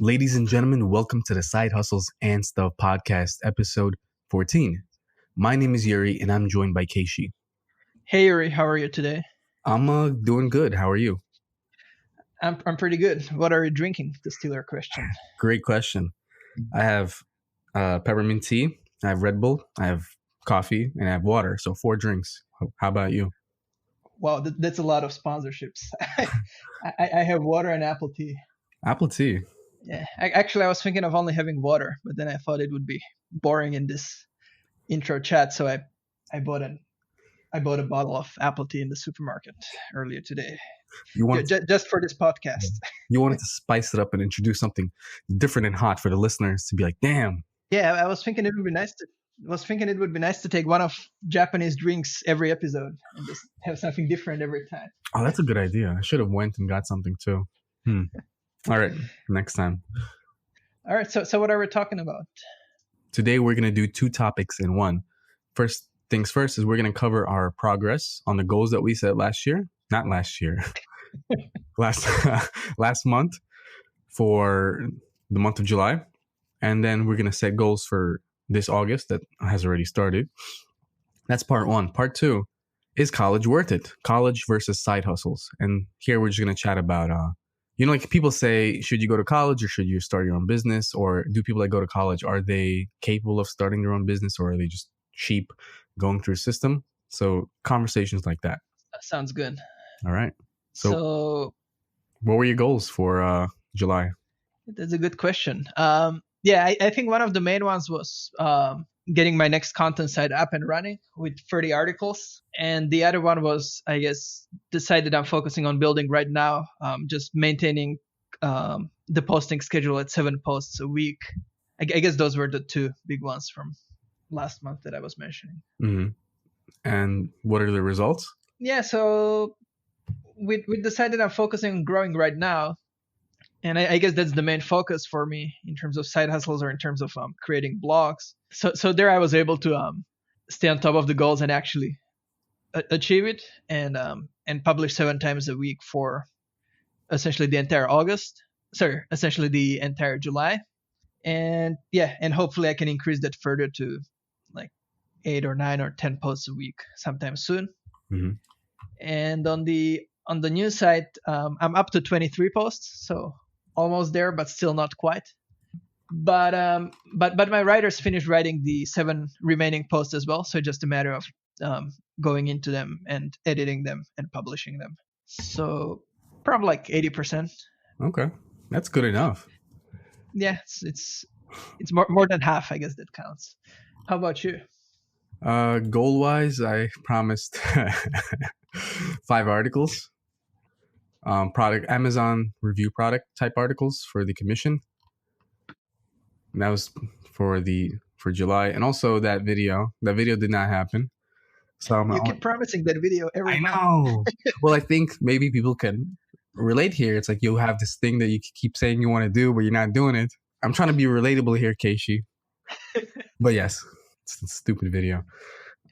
Ladies and gentlemen, welcome to the Side Hustles and Stuff podcast, episode 14. My name is Yuri, and I'm joined by Keishi. Hey Yuri, how are you today? I'm doing good. How are you? I'm pretty good. What are you drinking? The stealer question. Great question. I have peppermint tea, I have Red Bull, I have coffee, and I have water. So 4 drinks. How about you? Wow, that's a lot of sponsorships. I have water and apple tea. Apple tea. Yeah, actually, I was thinking of only having water, but then I thought it would be boring in this intro chat, so I bought a bottle of apple tea in the supermarket earlier today. Just for this podcast. You wanted to spice it up and introduce something different and hot for the listeners to be like, damn. Yeah, I was thinking it would be nice to take one of Japanese drinks every episode and just have something different every time. Oh, that's a good idea. I should have went and got something too. All right, next time. All right, so what are we talking about? Today we're going to do 2 topics in one. First things first is we're going to cover our progress on the goals that we set last month for the month of July. And then we're going to set goals for this August that has already started. That's part 1. Part 2 is college worth it? College versus side hustles. And here we're just going to chat about, like people say, should you go to college or should you start your own business? Or do people that go to college, are they capable of starting their own business, or are they just cheap going through a system? So conversations like that. That sounds good. All right. So what were your goals for July? That's a good question. I think one of the main ones was getting my next content site up and running with 30 articles. And the other one was, I guess, decided I'm focusing on building right now, just maintaining the posting schedule at 7 posts a week. I guess those were the 2 big ones from last month that I was mentioning. Mm-hmm. And what are the results? Yeah, so we decided I'm focusing on growing right now. And I guess that's the main focus for me in terms of side hustles or in terms of creating blogs. So there I was able to stay on top of the goals and actually achieve it and publish 7 times a week for essentially the entire essentially the entire July. And hopefully I can increase that further to like 8 or 9 or 10 posts a week sometime soon. Mm-hmm. And on the news site, I'm up to 23 posts, so almost there, but still not quite. But my writers finished writing the 7 remaining posts as well, so just a matter of going into them and editing them and publishing them. So probably like 80%. Okay, that's good enough. Yeah, it's more than half, I guess, that counts. How about you? Goal wise, I promised 5 articles. Amazon review product type articles for the commission. And that was for July, and also that video did not happen. So you keep promising that video every month. I know. Well, I think maybe people can relate here. It's like you have this thing that you keep saying you want to do, but you're not doing it. I'm trying to be relatable here, Keishi. But yes, it's a stupid video.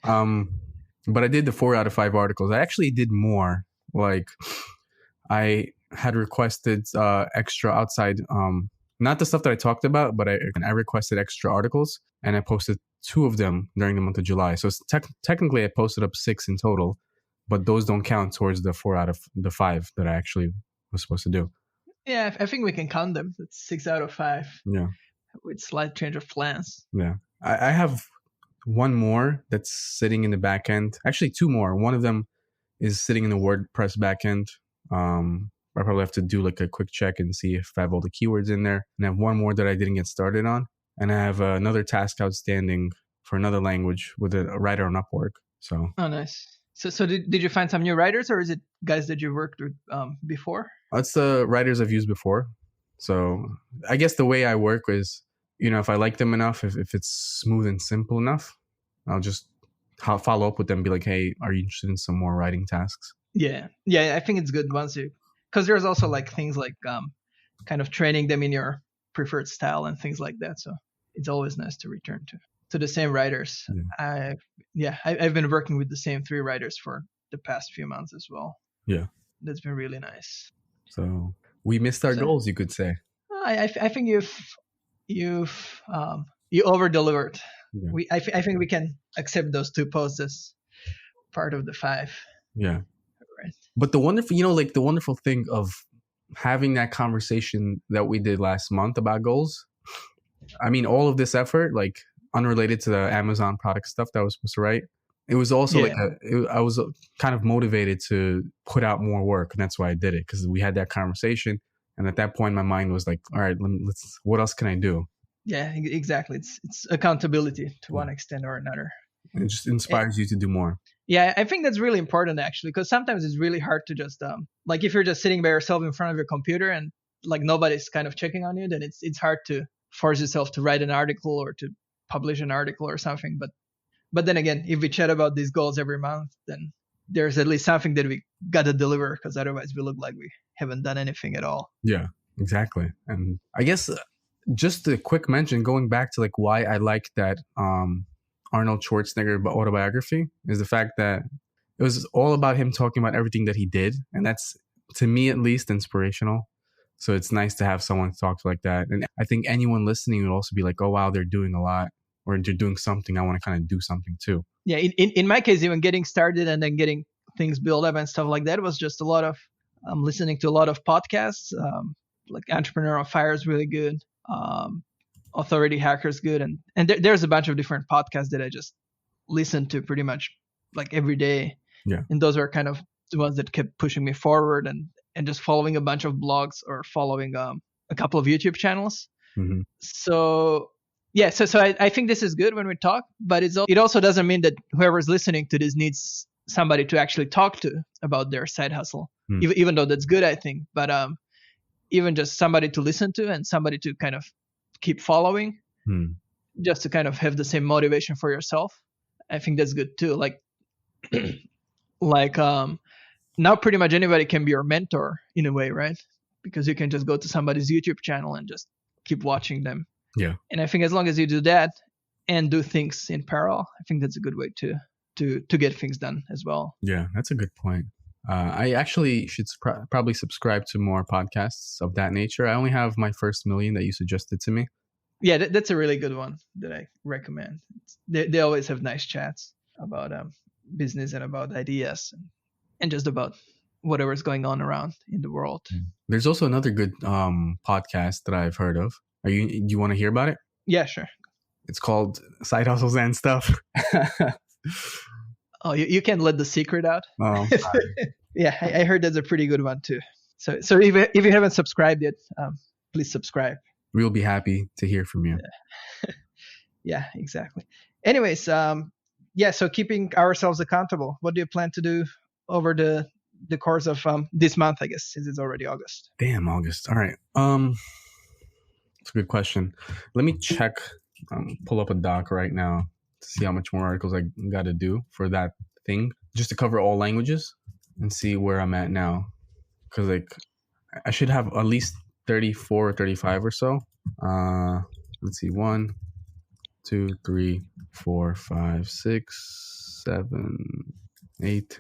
But I did the 4 out of 5 articles. I actually did more. Like, I had requested extra outside, not the stuff that I talked about, but I requested extra articles, and I posted 2 of them during the month of July. So technically I posted up 6 in total, but those don't count towards the 4 out of the 5 that I actually was supposed to do. Yeah, I think we can count them. That's 6 out of 5. Yeah. With slight change of plans. Yeah. I have 1 more that's sitting in the back end. Actually, 2 more. One of them is sitting in the WordPress back end. I probably have to do like a quick check and see if I have all the keywords in there. And I have 1 more that I didn't get started on. And I have another task outstanding for another language with a writer on Upwork. So. Oh, nice. So did you find some new writers, or is it guys that you worked with before? It's the writers I've used before. So I guess the way I work is, if I like them enough, if it's smooth and simple enough, I'll just follow up with them and be like, hey, are you interested in some more writing tasks? Yeah, I think it's good because there's also like things like kind of training them in your preferred style and things like that. So it's always nice to return to the same writers. Yeah. I've been working with the same 3 writers for the past few months as well. Yeah. That's been really nice. So we missed our goals, you could say. I think you've you over delivered. Yeah. I think we can accept those 2 posts as part of the 5. Yeah. Right. But the wonderful, like the wonderful thing of having that conversation that we did last month about goals. I mean, all of this effort, like unrelated to the Amazon product stuff that I was supposed to write, it was also I was kind of motivated to put out more work, and that's why I did it, because we had that conversation, and at that point, my mind was like, all right, let's. What else can I do? Yeah, exactly. It's accountability to one extent or another. It just inspires you to do more. Yeah, I think that's really important actually, because sometimes it's really hard to just like if you're just sitting by yourself in front of your computer and like nobody's kind of checking on you, then it's hard to force yourself to write an article or to publish an article or something. But then again, if we chat about these goals every month, then there's at least something that we gotta deliver, because otherwise we look like we haven't done anything at all. Yeah, exactly. And I guess just a quick mention, going back to like why I like that Arnold Schwarzenegger autobiography, is the fact that it was all about him talking about everything that he did, and that's, to me at least, inspirational. So it's nice to have someone talk like that, and I think anyone listening would also be like, oh wow, they're doing a lot, or they're doing something. I want to kind of do something too. Yeah, in my case, even getting started and then getting things built up and stuff like that was just a lot of listening to a lot of podcasts. Like Entrepreneur on Fire is really good. Authority Hacker is good, and there's a bunch of different podcasts that I just listen to pretty much like every day. Yeah. And those are kind of the ones that kept pushing me forward, and just following a bunch of blogs or following a couple of YouTube channels. Mm-hmm. So yeah, so I think this is good when we talk, but it also doesn't mean that whoever's listening to this needs somebody to actually talk to about their side hustle, even though that's good, I think. But even just somebody to listen to and somebody to kind of keep following, just to kind of have the same motivation for yourself, I think that's good too. Like now pretty much anybody can be your mentor in a way, right? Because you can just go to somebody's YouTube channel and just keep watching them. Yeah. And I think as long as you do that and do things in parallel, I think that's a good way to get things done as well. Yeah, that's a good point. I actually should probably subscribe to more podcasts of that nature. I only have my first million that you suggested to me. Yeah, that's a really good one that I recommend. They always have nice chats about business and about ideas and just about whatever's going on around in the world. There's also another good podcast that I've heard of. Do you want to hear about it? Yeah, sure. It's called Side Hustles and Stuff. Oh, you can't let the secret out. Oh, yeah, I heard that's a pretty good one too. So if you haven't subscribed yet, please subscribe. We'll be happy to hear from you. Yeah, exactly. Anyways, yeah, so keeping ourselves accountable. What do you plan to do over the course of this month, I guess, since it's already August? Damn, August. All right. It's a good question. Let me check, pull up a doc right now to see how much more articles I got to do for that thing, just to cover all languages and see where I'm at now. Because like I should have at least 34 or 35 or so. Let's see, 1, 2, 3, 4, 5, 6, 7, 8,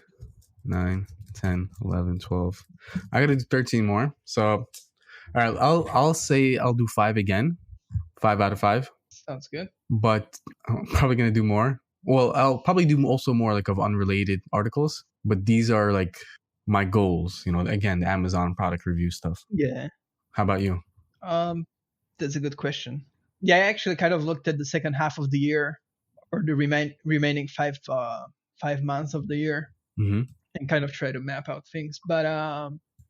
9, 10, 11, 12. I gotta do 13 more. So all right, I'll say I'll do 5 again. 5 out of 5. Sounds good. But I'm probably gonna do more. Well, I'll probably do also more like of unrelated articles, but these are like my goals, again, the Amazon product review stuff. Yeah. How about you? That's a good question. Yeah, I actually kind of looked at the second half of the year, or the remaining 5 months of the year, mm-hmm. and kind of try to map out things. But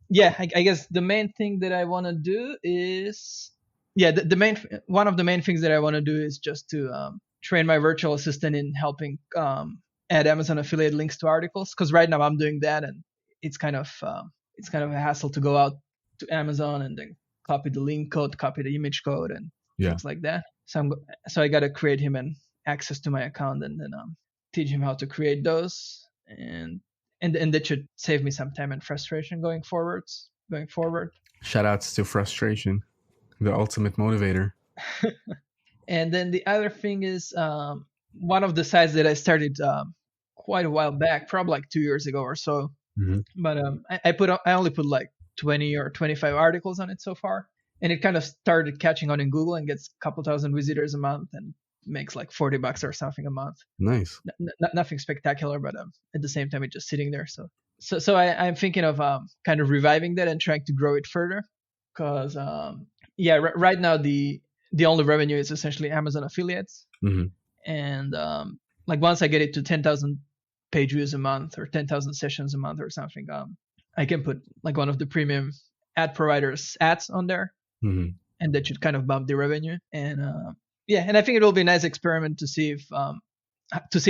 yeah, I guess the main thing that I want to do is, one of the main things that I want to do is just to train my virtual assistant in helping add Amazon affiliate links to articles. Because right now I'm doing that, and it's kind of a hassle to go out to Amazon and then copy the link code, copy the image code, and things like that. So I got to create him an access to my account and then teach him how to create those, and that should save me some time and frustration going forward. Shout outs to frustration, the ultimate motivator. And then the other thing is one of the sites that I started quite a while back, probably like 2 years ago or so. Mm-hmm. But I only put like 20 or 25 articles on it so far. and it kind of started catching on in Google and gets a couple thousand visitors a month and makes like $40 or something a month. Nice. Nothing spectacular, but at the same time it's just sitting there. So I'm thinking of kind of reviving that and trying to grow it further, because right now the only revenue is essentially Amazon affiliates, and like once I get it to 10,000 page views a month or 10,000 sessions a month or something, I can put like one of the premium ad providers ads on there, and that should kind of bump the revenue. And and I think it will be a nice experiment to see if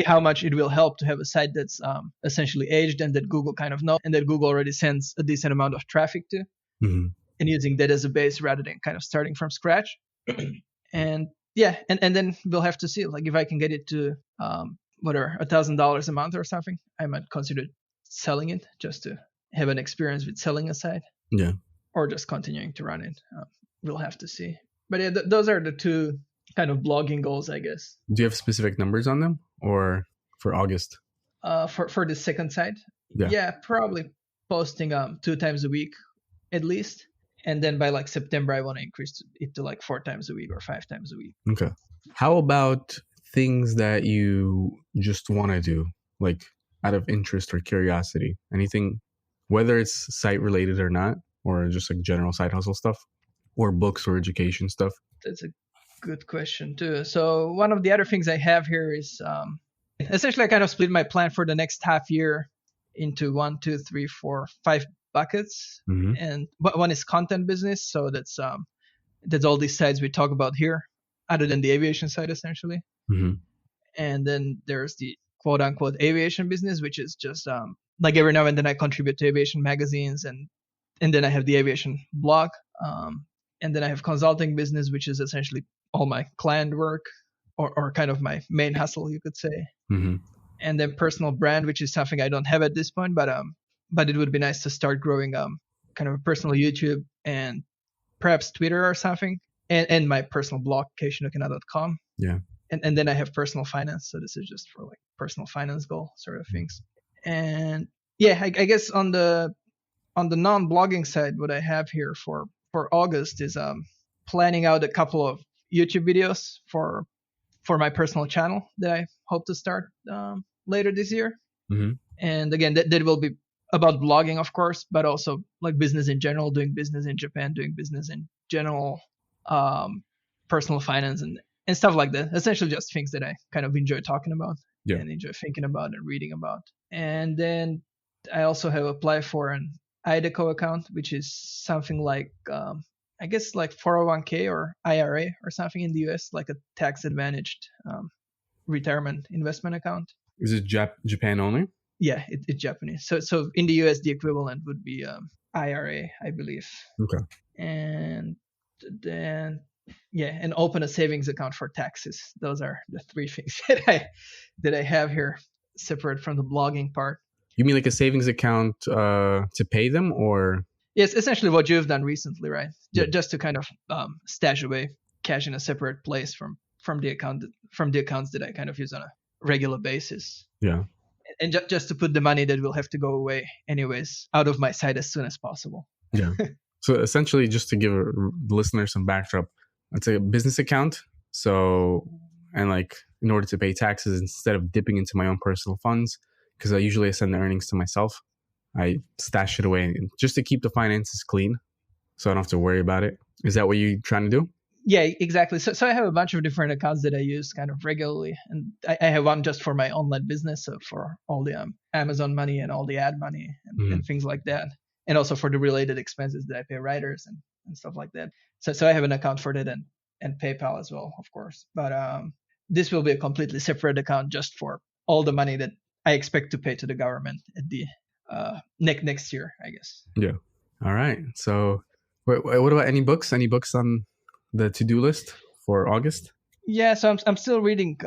how much it will help to have a site that's essentially aged and that Google kind of knows and that Google already sends a decent amount of traffic to, and using that as a base rather than kind of starting from scratch. And then we'll have to see, like, if I can get it to whatever, $1,000 a month or something, I might consider selling it just to have an experience with selling a site. Yeah. Or just continuing to run it. We'll have to see. But yeah, those are the two kind of blogging goals, I guess. Do you have specific numbers on them, or for August? For the second site? Yeah, probably posting 2 times a week at least. And then by like September, I want to increase it to like 4 times a week or 5 times a week. Okay. How about things that you just want to do, like out of interest or curiosity? Anything, whether it's site related or not, or just like general side hustle stuff, or books or education stuff? That's a good question too. So one of the other things I have here is essentially I kind of split my plan for the next half year into 1, 2, 3, 4, 5 buckets. And one is content business. So that's all these sites we talk about here, other than the aviation side essentially. And then there's the quote unquote aviation business, which is just like every now and then I contribute to aviation magazines, and then I have the aviation blog. And then I have consulting business, which is essentially all my client work or kind of my main hustle, you could say. And then personal brand, which is something I don't have at this point, but it would be nice to start growing kind of a personal YouTube and perhaps Twitter or something, and my personal blog, keishiandyuriy.com. Yeah. And then I have personal finance. So this is just for like personal finance goal sort of things. And I guess on the non-blogging side, what I have here for August is planning out a couple of YouTube videos for my personal channel that I hope to start later this year. And again, that will be about blogging, of course, but also like business in general, doing business in Japan, doing business in general, personal finance and stuff like that. Essentially just things that I kind of enjoy talking about and enjoy thinking about and reading about. And then I also have applied for an IDECO account, which is something like, I guess like 401k or IRA or something in the US, like a tax advantaged retirement investment account. Is it Japan only? Yeah, it's Japanese. So in the US, the equivalent would be IRA, I believe. Okay. And then and open a savings account for taxes. Those are the 3 things that I have here, separate from the blogging part. You mean like a savings account to pay them, or? Yes, essentially what you've done recently, right? Just to kind of stash away cash in a separate place from the accounts that I kind of use on a regular basis. Yeah. And just to put the money that will have to go away anyways out of my site as soon as possible. Yeah. So essentially, just to give the listener some backdrop, it's a business account. So, and like in order to pay taxes, instead of dipping into my own personal funds, because I usually send the earnings to myself, I stash it away just to keep the finances clean, so I don't have to worry about it. Is that what you're trying to do? Yeah, exactly. So I have a bunch of different accounts that I use kind of regularly, and I have one just for my online business, so for all the Amazon money and all the ad money and things like that, and also for the related expenses that I pay writers and stuff like that. So I have an account for that and PayPal as well, of course. But this will be a completely separate account just for all the money that I expect to pay to the government at the next year, I guess. Yeah. All right. So what about any books? Any books on the to-do list for August? Yeah, so I'm still reading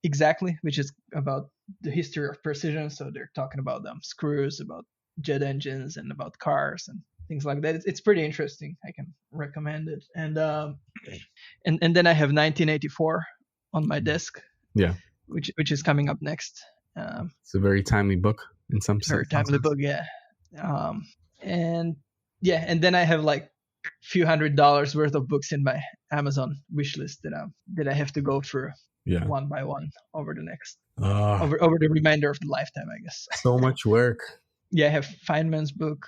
Exactly, which is about the history of precision. So they're talking about screws, about jet engines, and about cars and things like that. It's pretty interesting. I can recommend it. And then I have 1984 on my desk. Yeah. Which is coming up next. It's a very timely book in some sense. Very timely book, yeah. And then I have like few $100s worth of books in my Amazon wish list that I have to go through one by one over the next over the remainder of the lifetime, I guess. So much work. Yeah, I have Feynman's book,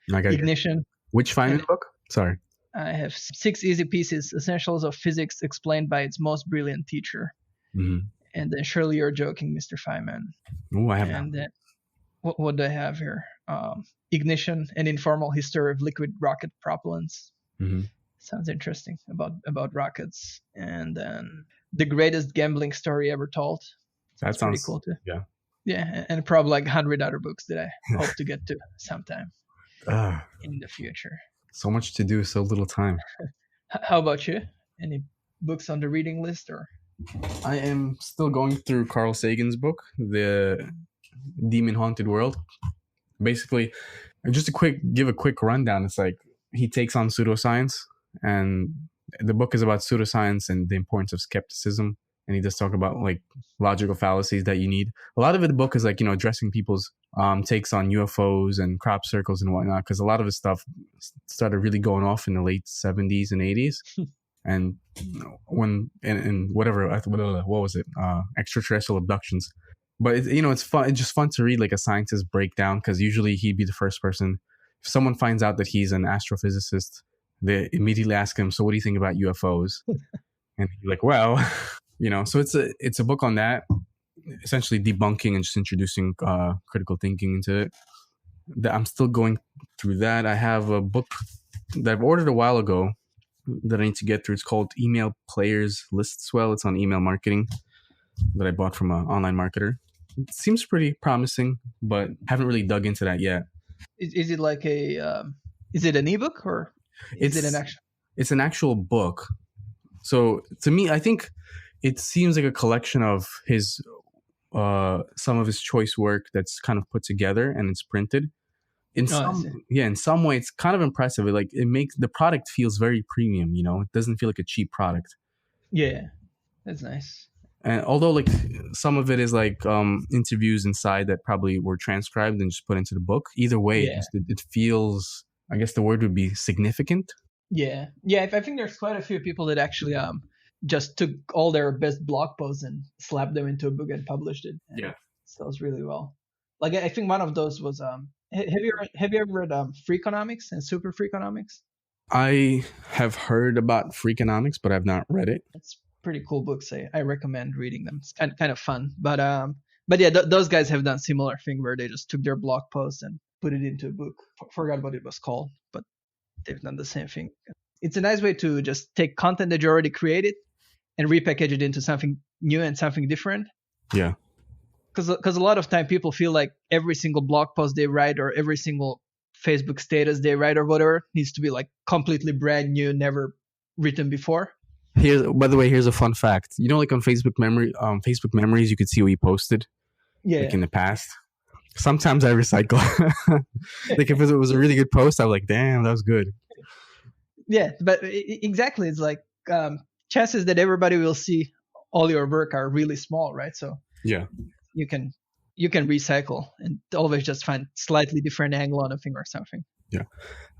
Ignition. Which Feynman book? Sorry. I have 6 Easy Pieces, Essentials of Physics Explained by Its Most Brilliant Teacher. Mm-hmm. And then Surely You're Joking, Mr. Feynman. Oh, I have that. And then, what do I have here? Ignition, An Informal History of Liquid Rocket Propellants. Mm-hmm. Sounds interesting about rockets. And then The Greatest Gambling Story Ever Told. That sounds pretty cool too. Yeah. Yeah, and probably like 100 other books that I hope to get to sometime in the future. So much to do, so little time. How about you? Any books on the reading list? Or I am still going through Carl Sagan's book, The Demon Haunted World. Basically, just give a quick rundown. It's like he takes on pseudoscience, and the book is about pseudoscience and the importance of skepticism. And he does talk about like logical fallacies that you need. A lot of the book is like, addressing people's takes on UFOs and crop circles and whatnot, because a lot of his stuff started really going off in the late 70s and 80s. And when and whatever, what was it? Extraterrestrial abductions. But it's fun. It's just fun to read like a scientist breakdown, because usually he'd be the first person. If someone finds out that he's an astrophysicist, they immediately ask him, "So what do you think about UFOs?" And he's like, "Well." So it's a book on that, essentially debunking and just introducing critical thinking into it. I'm still going through that. I have a book that I've ordered a while ago that I need to get through. It's called Email Players Lists Well. It's on email marketing, that I bought from an online marketer. It seems pretty promising, but haven't really dug into that yet. Is it like is it an ebook or is it an actual? It's an actual book. So to me, I think it seems like a collection of his some of his choice work that's kind of put together and it's printed. In some way, it's kind of impressive. It makes the product feels very premium. It doesn't feel like a cheap product. Yeah, that's nice. And although like some of it is like interviews inside that probably were transcribed and just put into the book. Either way, it feels. I guess the word would be significant. Yeah. I think there's quite a few people that actually just took all their best blog posts and slapped them into a book and published it. And it sells really well. Like I think one of those was have you ever read Freakonomics and Super Freakonomics? I have heard about Freakonomics, but I've not read it. It's pretty cool books. I recommend reading them. It's kind of fun. But yeah, those guys have done similar thing where they just took their blog posts and put it into a book. Forgot what it was called, but they've done the same thing. It's a nice way to just take content that you already created and repackage it into something new and something different. Yeah. Because a lot of time people feel like every single blog post they write or every single Facebook status they write or whatever needs to be like completely brand new, never written before. By the way, here's a fun fact. Like on Facebook Memories, you could see what you posted. Like in the past. Sometimes I recycle. Like if it was a really good post, I'm like, damn, that was good. Yeah, but exactly. It's like chances that everybody will see all your work are really small, right? So yeah, you can recycle and always just find slightly different angle on a thing or something. Yeah.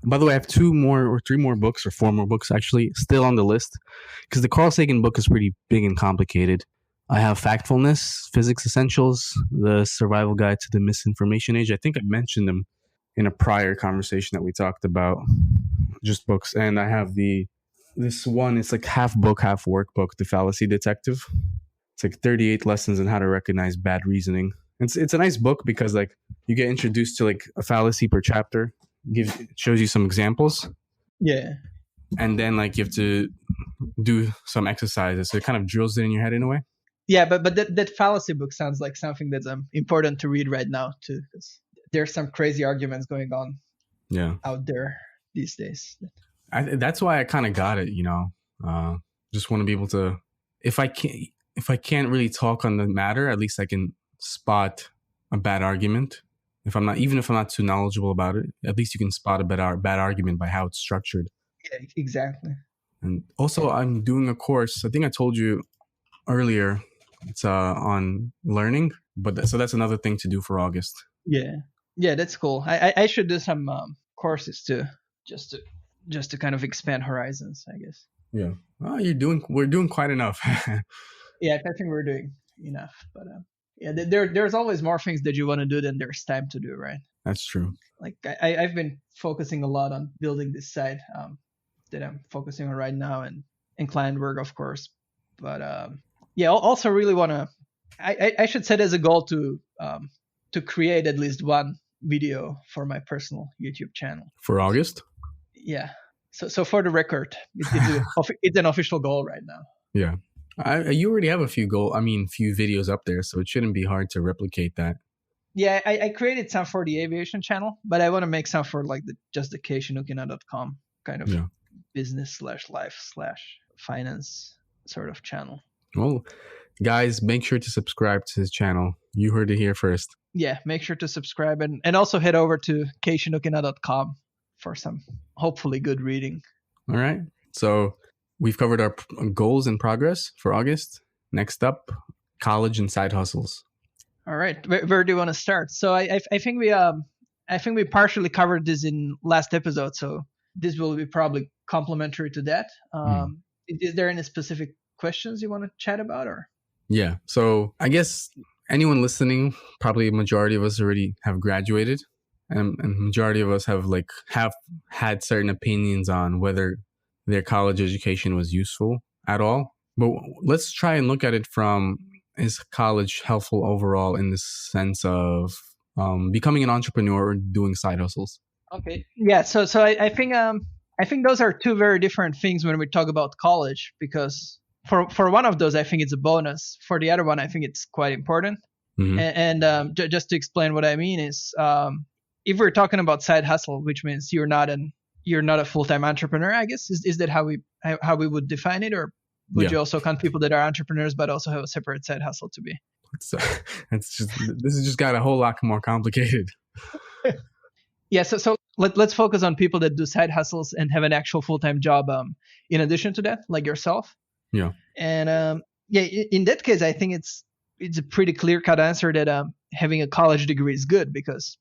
By the way, I have 2 more or 3 more books or 4 more books actually still on the list, because the Carl Sagan book is pretty big and complicated. I have Factfulness, Physics Essentials, The Survival Guide to the Misinformation Age. I think I mentioned them in a prior conversation that we talked about, just books. And I have this one, it's like half book, half workbook, The Fallacy Detective. It's like 38 lessons on how to recognize bad reasoning. It's a nice book because like you get introduced to like a fallacy per chapter, shows you some examples. Yeah. And then like you have to do some exercises. So it kind of drills it in your head in a way. Yeah, but that fallacy book sounds like something that's important to read right now too, because there's some crazy arguments going on out there these days. That's why I kind of got it, just want to be able to, if I can't really talk on the matter, at least I can spot a bad argument. Even if I'm not too knowledgeable about it, at least you can spot a bad argument by how it's structured. Yeah, exactly. And also I'm doing a course, I think I told you earlier, it's on learning, so that's another thing to do for August. Yeah, that's cool. I should do some courses too, just to just to kind of expand horizons, I guess. Yeah. Oh, we're doing quite enough. Yeah, I think we're doing enough. But yeah, there's always more things that you want to do than there's time to do, right? That's true. Like I've been focusing a lot on building this site that I'm focusing on right now, and client work, of course. But yeah, also really want to. I should set as a goal to create at least one video for my personal YouTube channel For August? Yeah. So for the record, it's an official goal right now. Yeah. You already have few videos up there, so it shouldn't be hard to replicate that. Yeah, I created some for the aviation channel, but I want to make some for like just the keishiandYuriy.com kind of business /life/finance sort of channel. Well, guys, make sure to subscribe to his channel. You heard it here first. Yeah, make sure to subscribe and also head over to keishi&yuriy.com for some hopefully good reading. All right. So we've covered our goals and progress for August. Next up, college and side hustles. All right. Where do you want to start? So I think we partially covered this in last episode. So this will be probably complementary to that. Is there any specific questions you want to chat about, or? Yeah. So I guess anyone listening, probably a majority of us already have graduated, and majority of us have had certain opinions on whether their college education was useful at all. But let's try and look at it from, is college helpful overall in the sense of becoming an entrepreneur or doing side hustles? Okay. Yeah. So I think those are two very different things when we talk about college, because for one of those, I think it's a bonus. For the other one, I think it's quite important. Mm-hmm. And just to explain what I mean is, if we're talking about side hustle, which means you're not a full-time entrepreneur, I guess, is that how we would define it, or would you also count people that are entrepreneurs but also have a separate side hustle to be? This has just got a whole lot more complicated. Yeah, so let's focus on people that do side hustles and have an actual full-time job in addition to that, like yourself. Yeah. And in that case, I think it's a pretty clear-cut answer that having a college degree is good, because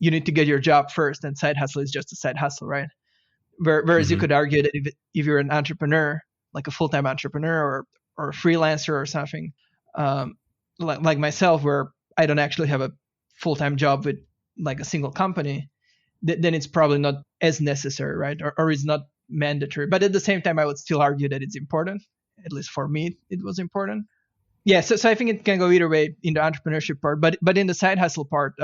you need to get your job first, and side hustle is just a side hustle, right? Whereas you could argue that if you're an entrepreneur, like a full-time entrepreneur or a freelancer or something, like myself, where I don't actually have a full-time job with like a single company, then it's probably not as necessary, right? Or it's not mandatory. But at the same time, I would still argue that it's important. At least for me, it was important. Yeah, so I think it can go either way in the entrepreneurship part, but in the side hustle part,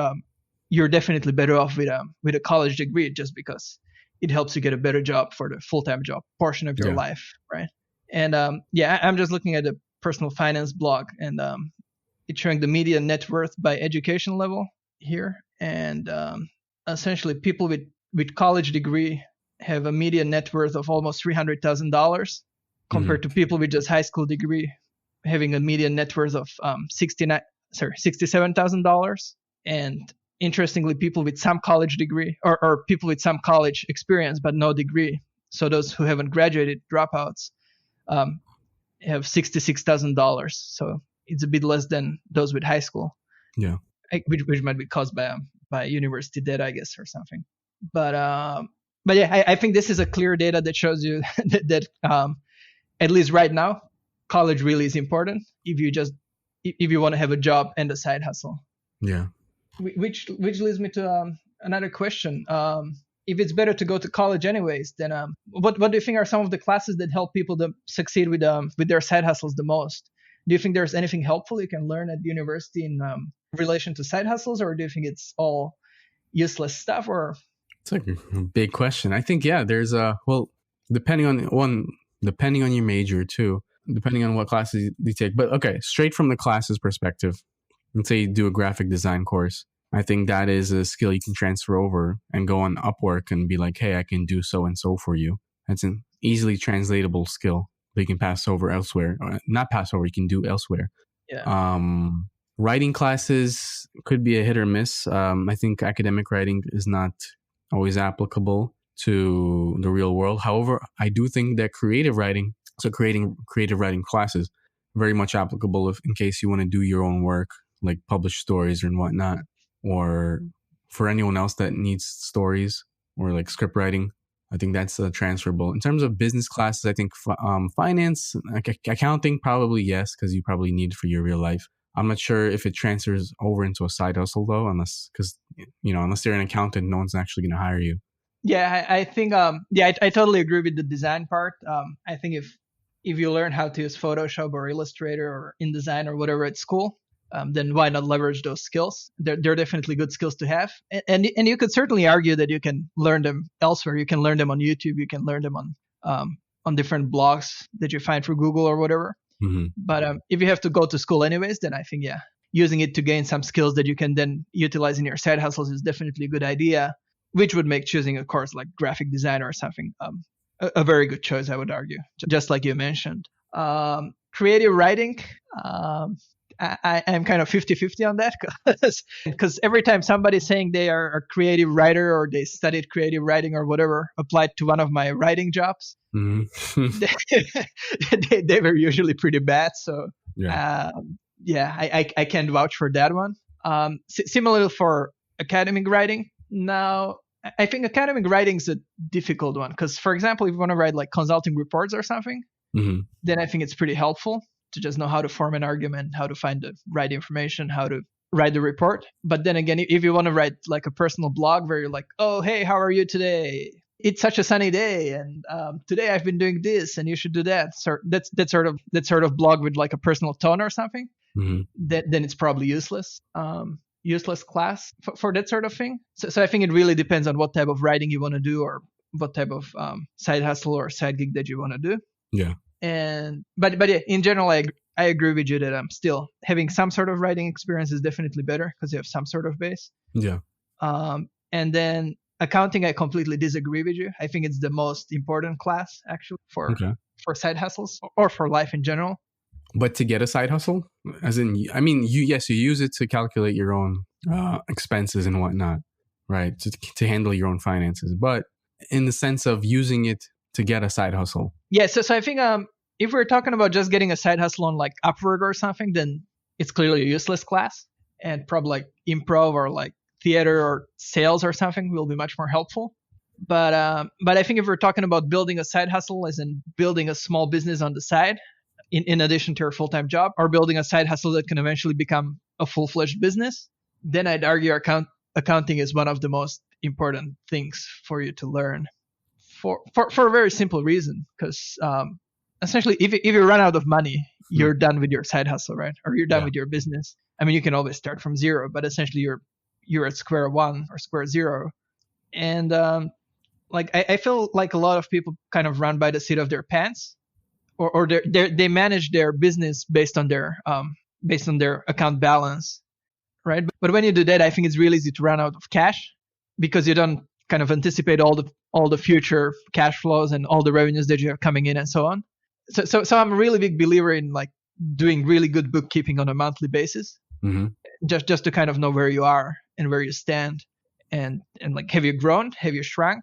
you're definitely better off with a college degree, just because it helps you get a better job for the full-time job portion of your life, right? And I'm just looking at the personal finance blog, and it's showing the median net worth by education level here, and essentially people with college degree have a median net worth of almost $300,000 compared to people with just high school degree having a median net worth of $67,000. And interestingly, people with some college degree or people with some college experience but no degree, so those who haven't graduated, dropouts, have $66,000. So it's a bit less than those with high school. Yeah, which might be caused by university debt, I guess, or something. But yeah, I think this is a clear data that shows you that at least right now, college really is important if you want to have a job and a side hustle. Yeah. Which leads me to another question. If it's better to go to college anyways, then what do you think are some of the classes that help people to succeed with their side hustles the most? Do you think there's anything helpful you can learn at the university in relation to side hustles, or do you think it's all useless stuff? Or it's like a big question. I think there's depending on your major too, depending on what classes you take. But okay, straight from the classes perspective, let's say you do a graphic design course. I think that is a skill you can transfer over and go on Upwork and be like, hey, I can do so and so for you. That's an easily translatable skill that you can pass over elsewhere. Or not pass over, you can do elsewhere. Yeah. Writing classes could be a hit or miss. I think academic writing is not always applicable to the real world. However, I do think that creative writing classes, very much applicable in case you want to do your own work, like publish stories and whatnot, or for anyone else that needs stories or like script writing, I think that's transferable. In terms of business classes, I think finance, accounting, probably yes, because you probably need it for your real life. I'm not sure if it transfers over into a side hustle though, unless you're an accountant, no one's actually going to hire you. Yeah, I think I totally agree with the design part. I think if you learn how to use Photoshop or Illustrator or InDesign or whatever at school, then why not leverage those skills? They're definitely good skills to have, and you could certainly argue that you can learn them elsewhere. You can learn them on YouTube. You can learn them on different blogs that you find through Google or whatever. Mm-hmm. But if you have to go to school anyways, then I think using it to gain some skills that you can then utilize in your side hustles is definitely a good idea, which would make choosing a course like graphic design or something a very good choice, I would argue, just like you mentioned. Creative writing, I'm kind of 50-50 on that because every time somebody's saying they are a creative writer or they studied creative writing or whatever applied to one of my writing jobs, mm-hmm. they were usually pretty bad. So yeah, I can't vouch for that one. Similarly for academic writing, now I think academic writing is a difficult one because, for example, if you want to write like consulting reports or something, mm-hmm. then I think it's pretty helpful to just know how to form an argument, how to find the right information, how to write the report. But then again, if you want to write like a personal blog where you're like, oh, hey, how are you today? It's such a sunny day, and today I've been doing this, and you should do that. So that sort of blog with like a personal tone or something. Mm-hmm. Then it's probably useless. Useless class for that sort of thing. So I think it really depends on what type of writing you want to do or what type of side hustle or side gig that you want to do. Yeah. But yeah, in general, I agree with you that still having some sort of writing experience is definitely better because you have some sort of base. Yeah. And then accounting, I completely disagree with you. I think it's the most important class actually for side hustles or for life in general. But to get a side hustle, as in, I mean, you use it to calculate your own expenses and whatnot, right? To handle your own finances. But in the sense of using it to get a side hustle. Yeah, so I think if we're talking about just getting a side hustle on like Upwork or something, then it's clearly a useless class. And probably like improv or like theater or sales or something will be much more helpful. But I think if we're talking about building a side hustle, as in building a small business on the side, in addition to your full-time job, or building a side hustle that can eventually become a full-fledged business, then I'd argue accounting is one of the most important things for you to learn for a very simple reason. Because essentially, if you run out of money, you're done with your side hustle, right? Or you're done with your business. I mean, you can always start from zero, but essentially you're at square one or square zero. And like I feel like a lot of people kind of run by the seat of their pants. Or they manage their business based on their account balance, right? But when you do that, I think it's really easy to run out of cash because you don't kind of anticipate all the future cash flows and all the revenues that you have coming in and so on. So I'm a really big believer in like doing really good bookkeeping on a monthly basis, just to kind of know where you are and where you stand, and like have you grown, have you shrunk,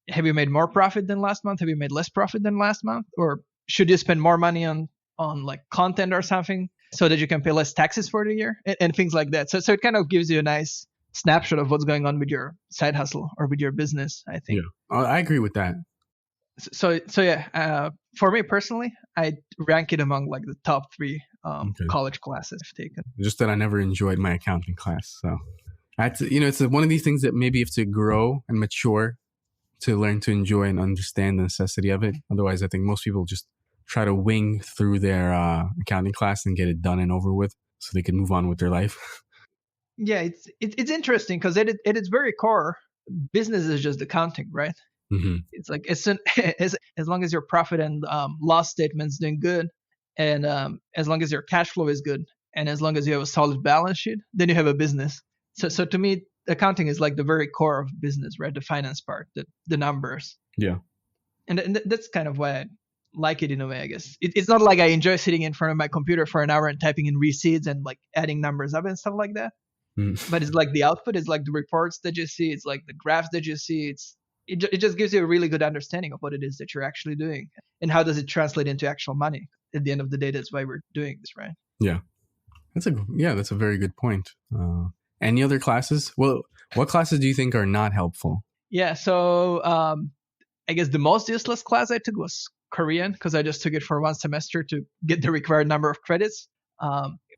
have you made more profit than last month? Have you made less profit than last month? Or should you spend more money on like content or something so that you can pay less taxes for the year and things like that? So it kind of gives you a nice snapshot of what's going on with your side hustle or with your business, I think. Yeah, I agree with that. So yeah, for me personally, I rank it among like the top 3 college classes I've taken. Just that I never enjoyed my accounting class. So it's one of these things that maybe you have to grow and mature to learn to enjoy and understand the necessity of it. Otherwise, I think most people just try to wing through their accounting class and get it done and over with so they can move on with their life. Yeah, it's interesting because at its very core, business is just accounting, right? Mm-hmm. It's like as long as your profit and loss statement's doing good, and as long as your cash flow is good, and as long as you have a solid balance sheet, then you have a business. So to me, accounting is like the very core of business, right? The finance part, the numbers. Yeah. And that's kind of why I like it in a way, I guess. It's not like I enjoy sitting in front of my computer for an hour and typing in receipts and like adding numbers up and stuff like that. But it's like the output, it's like the reports that you see, it's like the graphs that you see. It just gives you a really good understanding of what it is that you're actually doing and how does it translate into actual money. At the end of the day, that's why we're doing this, right? Yeah. That's a very good point. Any other classes? Well, what classes do you think are not helpful? Yeah, so I guess the most useless class I took was Korean, because I just took it for one semester to get the required number of credits.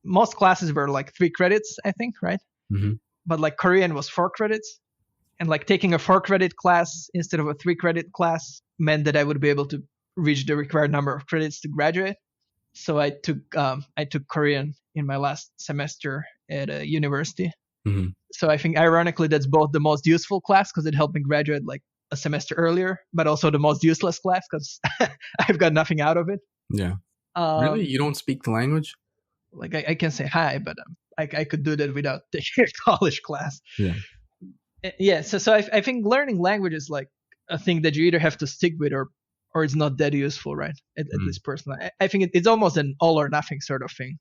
Most classes were like 3 credits, I think, right? Mm-hmm. But like Korean was 4 credits, and like taking a 4-credit class instead of a 3-credit class meant that I would be able to reach the required number of credits to graduate. So I took Korean in my last semester at a university. Mm-hmm. So I think ironically that's both the most useful class because it helped me graduate like a semester earlier, but also the most useless class because I've got nothing out of it. Yeah. Really? You don't speak the language? Like I can say hi, but I could do that without taking a college class. Yeah. Yeah. So I think learning language is like a thing that you either have to stick with or it's not that useful, right? At least personally, I think it's almost an all or nothing sort of thing.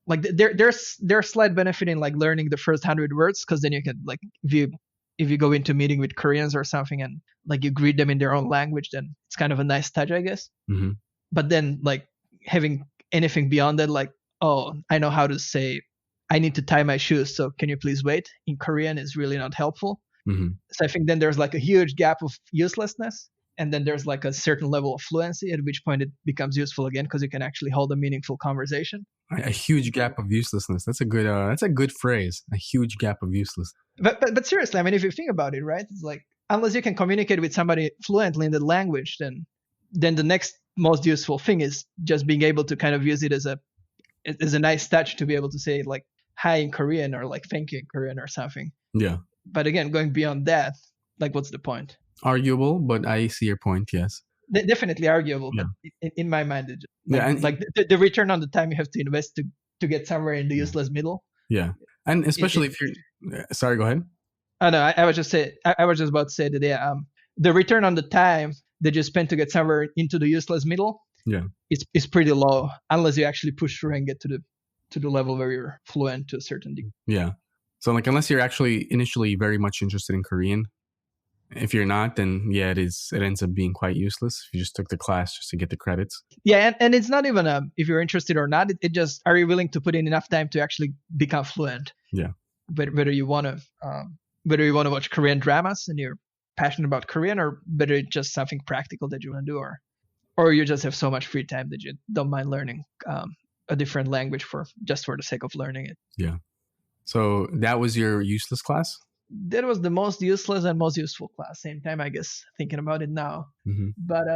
Like there's slight benefit in like learning the first 100 words because then you can like if you go into meeting with Koreans or something and like you greet them in their own language, then it's kind of a nice touch, I guess. Mm-hmm. But then like having anything beyond that, like, oh, I know how to say I need to tie my shoes, so can you please wait? In Korean is really not helpful. Mm-hmm. So I think then there's like a huge gap of uselessness. And then there's like a certain level of fluency, at which point it becomes useful again because you can actually hold a meaningful conversation. A huge gap of uselessness. That's a good phrase. A huge gap of useless. But seriously, I mean, if you think about it, right? It's like unless you can communicate with somebody fluently in the language, then the next most useful thing is just being able to kind of use it as a nice touch to be able to say like hi in Korean or like thank you in Korean or something. Yeah. But again, going beyond that, like what's the point? Arguable, but I see your point. Yes. Definitely arguable, Yeah. but in my mind, the return on the time you have to invest to get somewhere in the useless middle. Yeah, and especially if you're. Sorry, go ahead. Oh no, I was just about to say that the return on the time that you spend to get somewhere into the useless middle. Yeah. Is pretty low unless you actually push through and get to the level where you're fluent to a certain degree. Yeah. So like unless you're actually initially very much interested in Korean. If you're not, then yeah, it ends up being quite useless if you just took the class just to get the credits. Yeah, and it's not even if you're interested or not. It just are you willing to put in enough time to actually become fluent? Yeah. But whether you want to watch Korean dramas and you're passionate about Korean, or whether it's just something practical that you want to do, or you just have so much free time that you don't mind learning a different language for the sake of learning it. Yeah. So that was your useless class? That was the most useless and most useful class. Same time, I guess, thinking about it now. Mm-hmm. But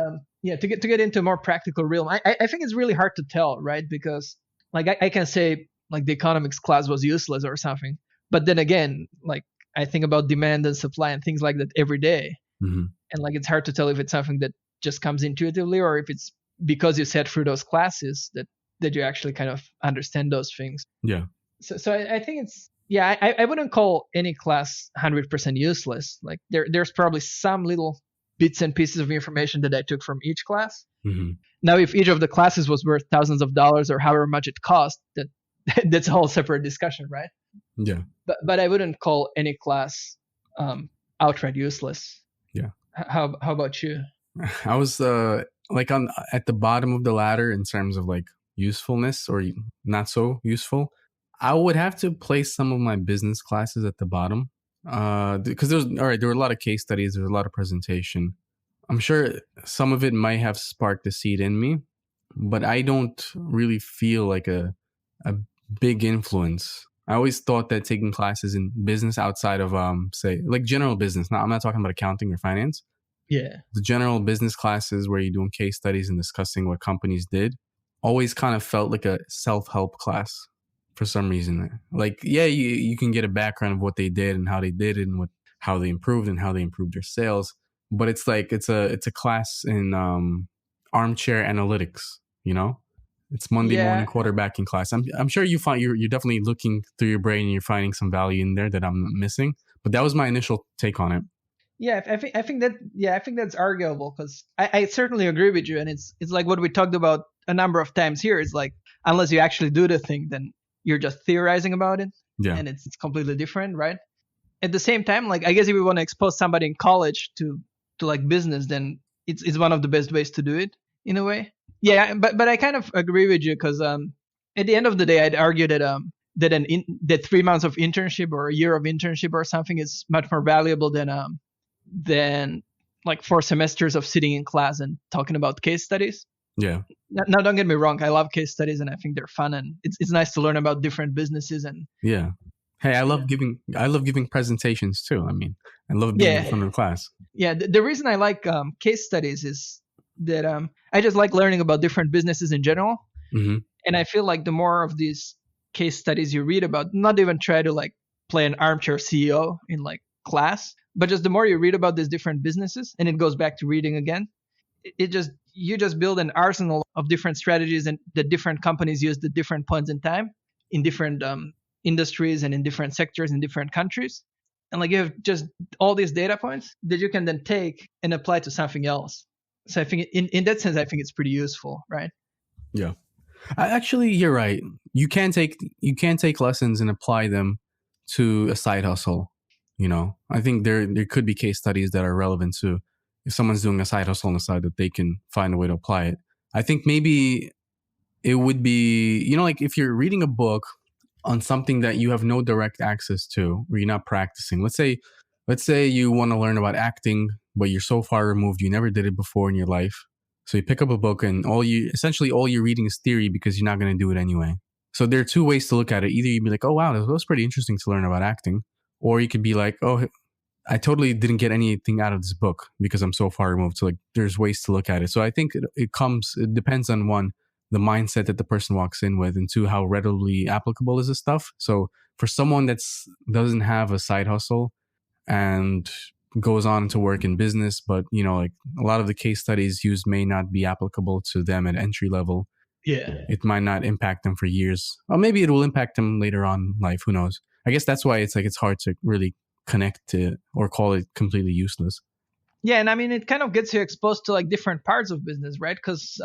yeah, to get into a more practical realm, I think it's really hard to tell, right? Because like I can say like the economics class was useless or something, but then again, like I think about demand and supply and things like that every day, mm-hmm. and like it's hard to tell if it's something that just comes intuitively or if it's because you sat through those classes that you actually kind of understand those things. Yeah. So I think it's. Yeah, I wouldn't call any class 100% useless. Like there's probably some little bits and pieces of information that I took from each class. Mm-hmm. Now, if each of the classes was worth thousands of dollars or however much it cost, that's a whole separate discussion, right? Yeah. But I wouldn't call any class outright useless. Yeah. How about you? I was like at the bottom of the ladder in terms of like usefulness or not so useful. I would have to place some of my business classes at the bottom because there were a lot of case studies, there was a lot of presentation. I'm sure some of it might have sparked a seed in me, but I don't really feel like a big influence. I always thought that taking classes in business outside of say like general business, I'm not talking about accounting or finance. Yeah. The general business classes where you're doing case studies and discussing what companies did always kind of felt like a self-help class. For some reason, like, yeah, you can get a background of what they did and how they did it and how they improved and how they improved their sales. But it's like, it's a class in armchair analytics, you know, it's Monday morning quarterbacking class. I'm sure you're definitely looking through your brain and you're finding some value in there that I'm missing. But that was my initial take on it. Yeah, I think that's arguable because I certainly agree with you. And it's like what we talked about a number of times here. It's like, unless you actually do the thing, then you're just theorizing about it. Yeah. And it's completely different, right? At the same time, like I guess if we want to expose somebody in college to like business, then it's one of the best ways to do it in a way. Yeah, but I kind of agree with you because at the end of the day, I'd argue that that 3 months of internship or a year of internship or something is much more valuable than like 4 semesters of sitting in class and talking about case studies. Yeah. Now, don't get me wrong, I love case studies and I think they're fun, and it's nice to learn about different businesses and Yeah. Hey, I love giving presentations too. I mean, I love being in front of the class. Yeah, the reason I like case studies is that I just like learning about different businesses in general. Mm-hmm. And I feel like the more of these case studies you read about, not even try to like play an armchair CEO in like class, but just the more you read about these different businesses, and it goes back to reading again, you just build an arsenal of different strategies and the different companies use at different points in time in different industries and in different sectors in different countries. And like you have just all these data points that you can then take and apply to something else. So I think in that sense, I think it's pretty useful, right? Yeah. Actually, you're right. You can take lessons and apply them to a side hustle. You know, I think there could be case studies that are relevant to if someone's doing a side hustle on the side that they can find a way to apply it. I think maybe it would be, you know, like if you're reading a book on something that you have no direct access to, or you're not practicing. Let's say you want to learn about acting, but you're so far removed, you never did it before in your life. So you pick up a book and all you're reading is theory because you're not going to do it anyway. So there are two ways to look at it. Either you'd be like, oh, wow, that was pretty interesting to learn about acting. Or you could be like, oh, I totally didn't get anything out of this book because I'm so far removed. So like there's ways to look at it. So I think it depends on one, the mindset that the person walks in with, and two, how readily applicable is this stuff. So for someone doesn't have a side hustle and goes on to work in business, but you know, like a lot of the case studies used may not be applicable to them at entry level. Yeah. It might not impact them for years. Or maybe it will impact them later on in life. Who knows? I guess that's why it's hard to really connect to or call it completely useless. Yeah, and I mean it kind of gets you exposed to like different parts of business, right? Because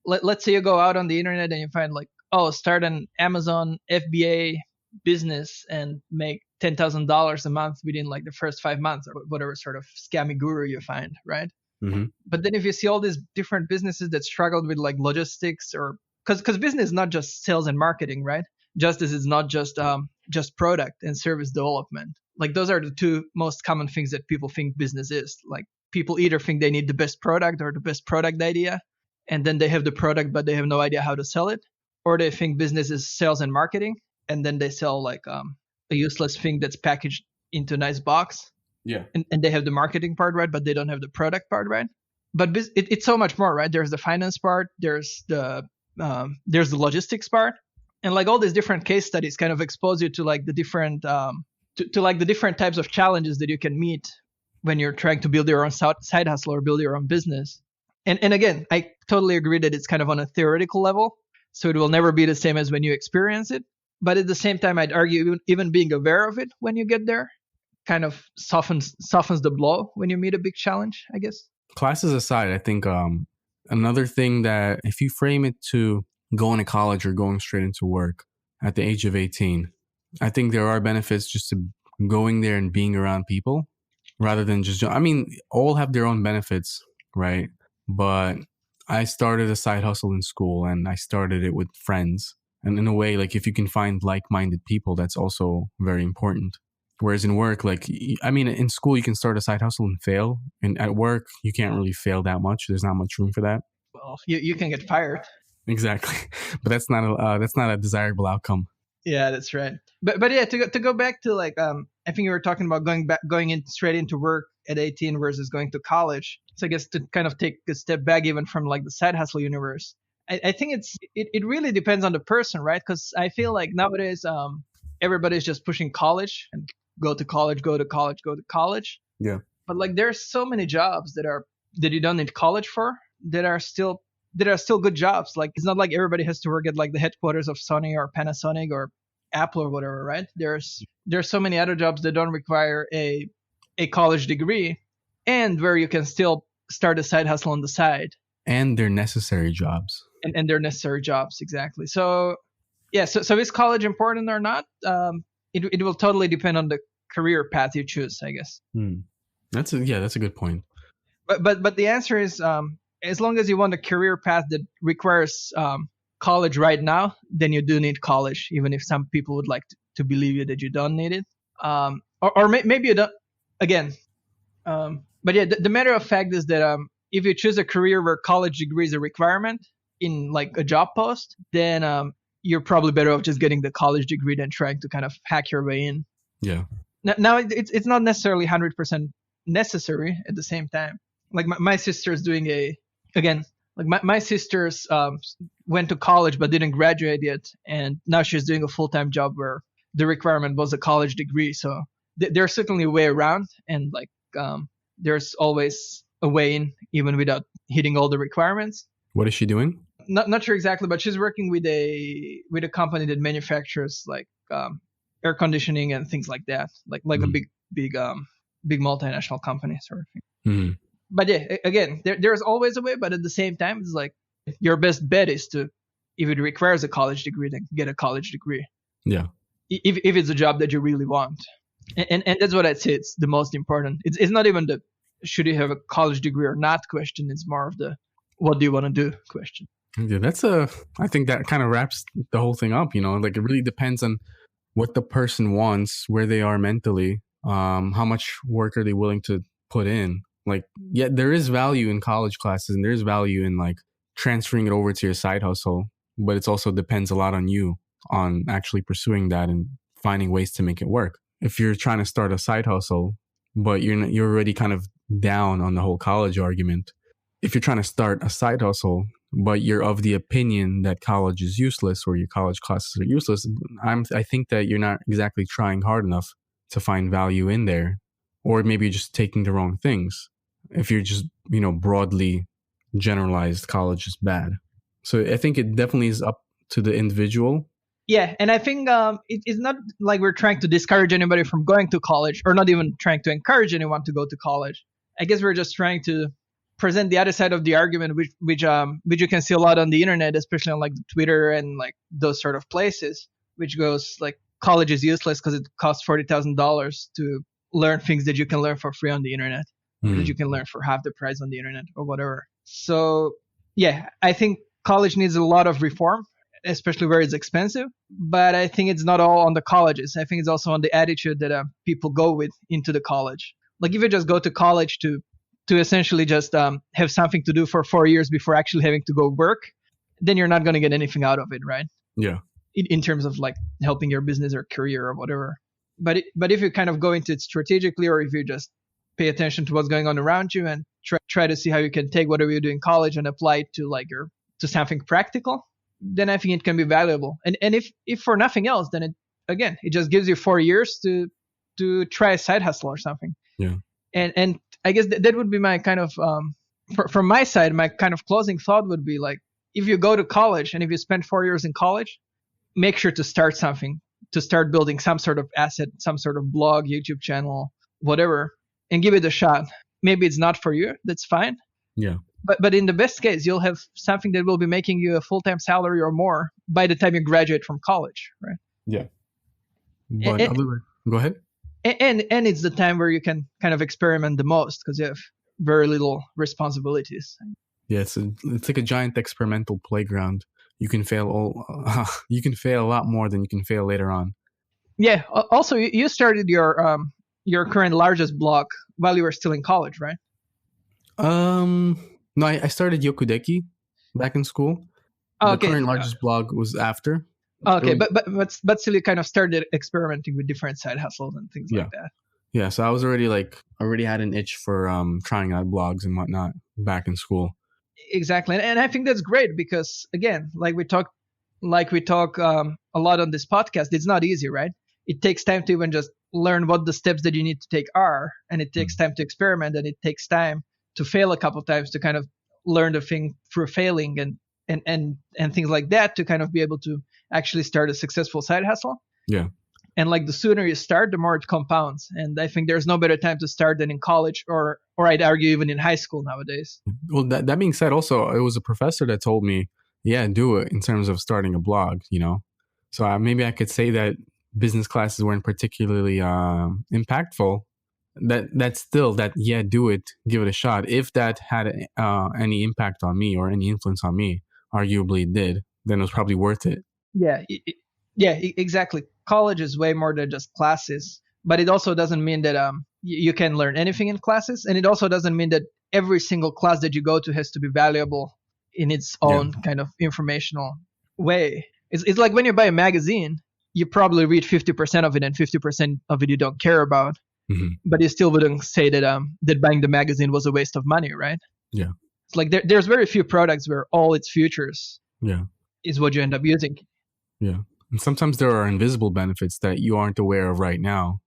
let's say you go out on the internet and you find like, oh, start an Amazon FBA business and make $10,000 a month within like the first 5 months, or whatever sort of scammy guru you find, right? Mm-hmm. But then if you see all these different businesses that struggled with like logistics, or because business is not just sales and marketing, right? Justice is not just product and service development. Like those are the two most common things that people think business is. Like people either think they need the best product or the best product idea, and then they have the product but they have no idea how to sell it, or they think business is sales and marketing, and then they sell like a useless thing that's packaged into a nice box. Yeah. And they have the marketing part right, but they don't have the product part right. But it's so much more, right? There's the finance part, there's the logistics part, and like all these different case studies kind of expose you to like the different to like the different types of challenges that you can meet when you're trying to build your own side hustle or build your own business. And again, I totally agree that it's kind of on a theoretical level, so it will never be the same as when you experience it. But at the same time, I'd argue even being aware of it when you get there kind of softens the blow when you meet a big challenge, I guess. Classes aside, I think another thing that if you frame it to going to college or going straight into work at the age of 18, I think there are benefits just to going there and being around people rather than just, I mean, all have their own benefits, right? But I started a side hustle in school and I started it with friends. And in a way, like if you can find like-minded people, that's also very important. Whereas in work, like, I mean, in school, you can start a side hustle and fail. And at work, you can't really fail that much. There's not much room for that. Well, you can get fired. Exactly. But that's not a desirable outcome. Yeah, that's right. But yeah, to go back to like I think you were talking about going in straight into work at 18 versus going to college. So I guess to kind of take a step back even from like the side hustle universe, I think it really depends on the person, right? Because I feel like nowadays everybody's just pushing college and go to college. Yeah. But like there's so many jobs that you don't need college for that are still good jobs. Like it's not like everybody has to work at like the headquarters of Sony or Panasonic or Apple or whatever, right? There's so many other jobs that don't require a college degree, and where you can still start a side hustle on the side. And they're necessary jobs. And they're necessary jobs, exactly. So yeah, so is college important or not? It will totally depend on the career path you choose, I guess. That's a good point. But the answer is as long as you want a career path that requires college right now, then you do need college, even if some people would like to believe you that you don't need it. Or maybe you don't. Again, But yeah, the matter of fact is that if you choose a career where college degree is a requirement in like a job post, then you're probably better off just getting the college degree than trying to kind of hack your way in. Yeah. Now it's not necessarily 100% necessary at the same time. Like my sister's doing my sisters went to college but didn't graduate yet, and now she's doing a full-time job where the requirement was a college degree. So there's certainly a way around, and like there's always a way in even without hitting all the requirements. What is she doing? Not sure exactly, but she's working with a company that manufactures like air conditioning and things like that, like a big multinational company sort of thing. Mm-hmm. But yeah, again, there's always a way, but at the same time, it's like your best bet is to, if it requires a college degree, then get a college degree. Yeah. If it's a job that you really want, and that's what I'd say it's the most important. It's not even the should you have a college degree or not question. It's more of the what do you want to do question. Yeah, I think that kind of wraps the whole thing up. Like it really depends on what the person wants, where they are mentally, how much work are they willing to put in. Like, yeah, there is value in college classes and there's value in like transferring it over to your side hustle, but it also depends a lot on you on actually pursuing that and finding ways to make it work. If you're trying to start a side hustle, but you're already kind of down on the whole college argument. If you're trying to start a side hustle, but you're of the opinion that college is useless or your college classes are useless, I think that you're not exactly trying hard enough to find value in there, or maybe you're just taking the wrong things. If you're just, broadly generalized college is bad. So I think it definitely is up to the individual. Yeah, and I think it's not like we're trying to discourage anybody from going to college, or not even trying to encourage anyone to go to college. I guess we're just trying to present the other side of the argument, which you can see a lot on the internet, especially on like Twitter and like those sort of places, which goes like college is useless because it costs $40,000 to learn things that you can learn for free on the internet, that you can learn for half the price on the internet or whatever. So yeah, I think college needs a lot of reform, especially where it's expensive. But I think it's not all on the colleges. I think it's also on the attitude that people go with into the college. Like if you just go to college to essentially just have something to do for 4 years before actually having to go work, then you're not going to get anything out of it, right? Yeah. In terms of like helping your business or career or whatever. But if you kind of go into it strategically, or if you just pay attention to what's going on around you and try to see how you can take whatever you do in college and apply it to like to something practical, then I think it can be valuable. And if for nothing else, then it just gives you 4 years to try a side hustle or something. Yeah. And I guess that would be my kind of from my side, my kind of closing thought would be like, if you go to college and if you spend 4 years in college, make sure to start something, to start building some sort of asset, some sort of blog, YouTube channel, whatever, and give it a shot. Maybe it's not for you, that's fine. Yeah. But in the best case, you'll have something that will be making you a full-time salary or more by the time you graduate from college, right? Yeah. But go ahead. And it's the time where you can kind of experiment the most because you have very little responsibilities. Yeah, it's like a giant experimental playground. You can fail a lot more than you can fail later on. Yeah. Also, you started your current largest blog while you were still in college, right? No, I started Yokudeki back in school. Oh, the current largest blog was after. Okay, but still you kind of started experimenting with different side hustles and things like that. Yeah, so I was already had an itch for trying out blogs and whatnot back in school. Exactly, and I think that's great because again, like we talk a lot on this podcast, it's not easy, right? It takes time to even just learn what the steps that you need to take are, and it takes time to experiment, and it takes time to fail a couple of times to kind of learn the thing through failing and things like that to kind of be able to actually start a successful side hustle. Yeah. And like the sooner you start, the more it compounds. And I think there's no better time to start than in college or I'd argue even in high school nowadays. Well, that being said, also, it was a professor that told me, yeah, do it in terms of starting a blog, So maybe I could say that business classes weren't particularly impactful. That's still that, yeah, do it, give it a shot. If that had any impact on me or any influence on me, arguably it did, then it was probably worth it. Yeah, exactly. College is way more than just classes, but it also doesn't mean that you can learn anything in classes, and it also doesn't mean that every single class that you go to has to be valuable in its own kind of informational way. It's like when you buy a magazine, you probably read 50% of it, and 50% of it you don't care about. But you still wouldn't say that that buying the magazine was a waste of money, right? Yeah. It's like there's very few products where all its features is what you end up using. Yeah. And sometimes there are invisible benefits that you aren't aware of right now,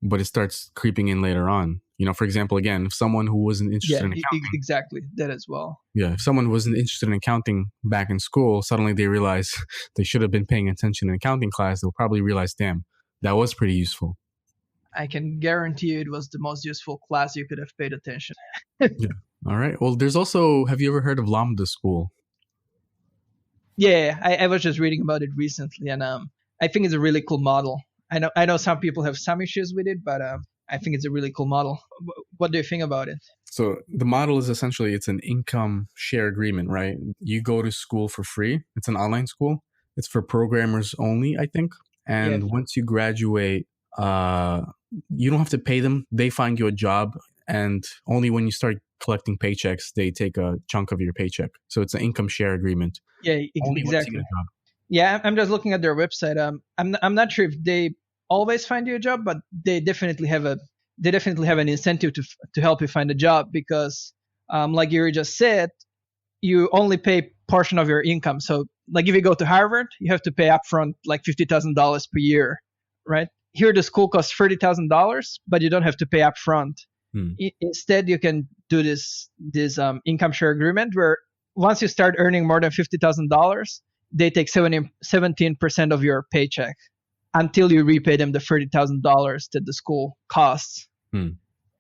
but it starts creeping in later on. For example, again, if someone who wasn't interested in accounting. Exactly. That as well. Yeah. If someone wasn't interested in accounting back in school, suddenly they realize they should have been paying attention in accounting class. They'll probably realize, damn, that was pretty useful. I can guarantee you it was the most useful class you could have paid attention. Yeah. All right. Well, there's also, have you ever heard of Lambda School? Yeah, I was just reading about it recently, and I think it's a really cool model. I know some people have some issues with it, but I think it's a really cool model. What do you think about it? So the model is essentially, it's an income share agreement, right? You go to school for free. It's an online school. It's for programmers only, I think. And once you graduate, you don't have to pay them. They find you a job, and only when you start collecting paychecks, they take a chunk of your paycheck. So it's an income share agreement. Yeah, exactly. Yeah, I'm just looking at their website. I'm not sure if they always find you a job, but they definitely have an incentive to help you find a job, because like Yuriy just said, you only pay portion of your income. So like if you go to Harvard, you have to pay upfront like $50,000 per year, right? Here the school costs $30,000, but you don't have to pay upfront. Instead, you can do this income share agreement where once you start earning more than $50,000, they take 17% of your paycheck until you repay them the $30,000 that the school costs.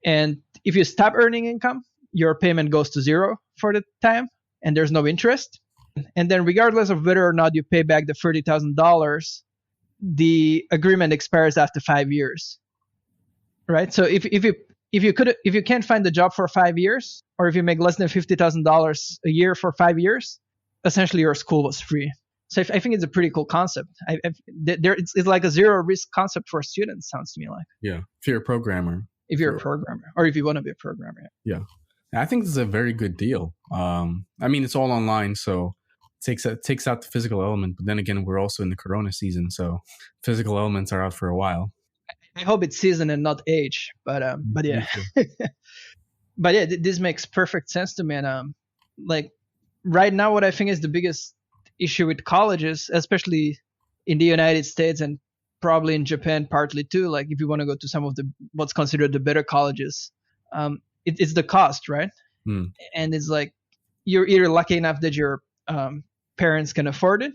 And if you stop earning income, your payment goes to zero for the time, and there's no interest. And then regardless of whether or not you pay back the $30,000, the agreement expires after 5 years, right? So if you can't find a job for 5 years, or if you make less than $50,000 a year for 5 years, essentially your school was free. So I think it's a pretty cool concept. It's like a zero risk concept for students, sounds to me like. Yeah, if you're a programmer. If you're a programmer, or if you want to be a programmer. Yeah. I think this is a very good deal. I mean, it's all online, so it takes out the physical element. But then again, we're also in the Corona season, so physical elements are out for a while. I hope it's season and not age, but yeah. But yeah, this makes perfect sense to me. And like right now, what I think is the biggest issue with colleges, especially in the United States and probably in Japan partly too, like if you want to go to some of the what's considered the better colleges, it's the cost, right? And it's like you're either lucky enough that your parents can afford it.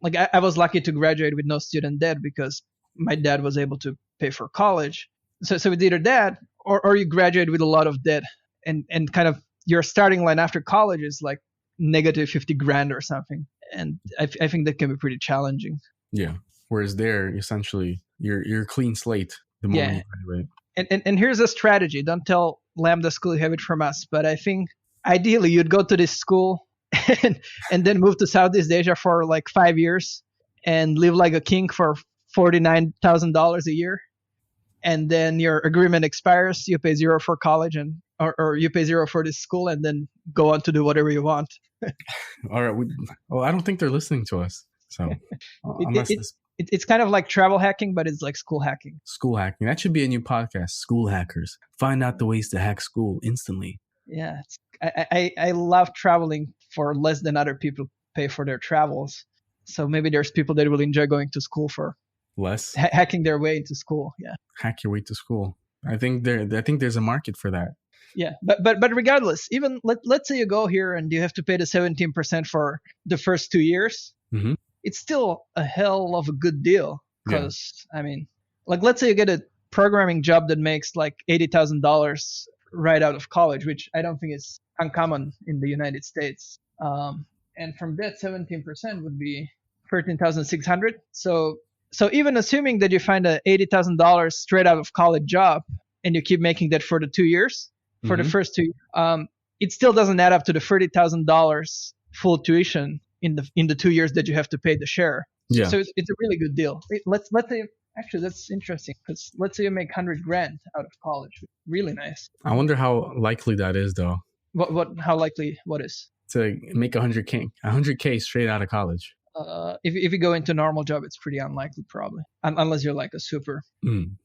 Like I was lucky to graduate with no student debt because my dad was able to pay for college. So it's either that or you graduate with a lot of debt, and kind of your starting line after college is like negative 50 grand or something. And I think that can be pretty challenging. Yeah. Whereas there, essentially, you're a clean slate the moment you graduate. And here's a strategy. Don't tell Lambda School you have it from us, but I think ideally you'd go to this school and then move to Southeast Asia for like 5 years and live like a king for $49,000 a year. And then your agreement expires, you pay zero for college or you pay zero for this school, and then go on to do whatever you want. All right. Well, I don't think they're listening to us. So it's kind of like travel hacking, but it's like school hacking. School hacking. That should be a new podcast. School hackers. Find out the ways to hack school instantly. Yeah. I love traveling for less than other people pay for their travels. So maybe there's people that will enjoy going to school for less. Hacking their way into school. Yeah. Hack your way to school. I think there's a market for that. Yeah, but regardless, even let's say you go here and you have to pay the 17% for the first 2 years. Mm-hmm. It's still a hell of a good deal because I mean, like let's say you get a programming job that makes like $80,000 right out of college, which I don't think is uncommon in the United States. And from that, 17% would be $13,600. So even assuming that you find a $80,000 straight out of college job and you keep making that for the 2 years. For the first 2, it still doesn't add up to the $30,000 full tuition in the 2 years that you have to pay the share. Yeah. So it's a really good deal. Let's say Actually, that's interesting because let's say you make 100 grand out of college. Really nice. I wonder how likely that is, though, How likely, what is? to make 100K straight out of college. If you go into a normal job, it's pretty unlikely, probably, unless you're like a super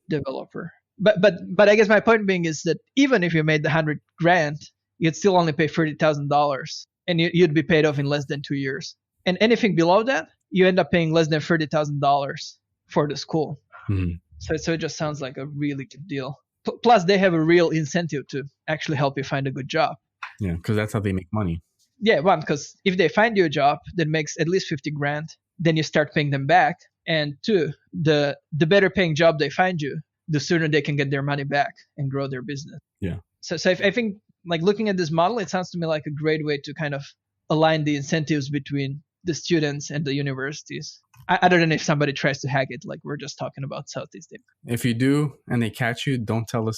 developer. But I guess my point being is that even if you made the 100 grand, you'd still only pay $30,000, and you'd be paid off in less than 2 years. And anything below that, you end up paying less than $30,000 for the school. Mm-hmm. So it just sounds like a really good deal. Plus, they have a real incentive to actually help you find a good job. Yeah, because that's how they make money. Yeah, one, because if they find you a job that makes at least 50 grand, then you start paying them back. And two, the better paying job they find you, the sooner they can get their money back and grow their business. Yeah. So I think, like, looking at this model, it sounds to me like a great way to kind of align the incentives between the students and the universities. Other than if somebody tries to hack it, like we're just talking about Southeast Asia. If you do and they catch you, don't tell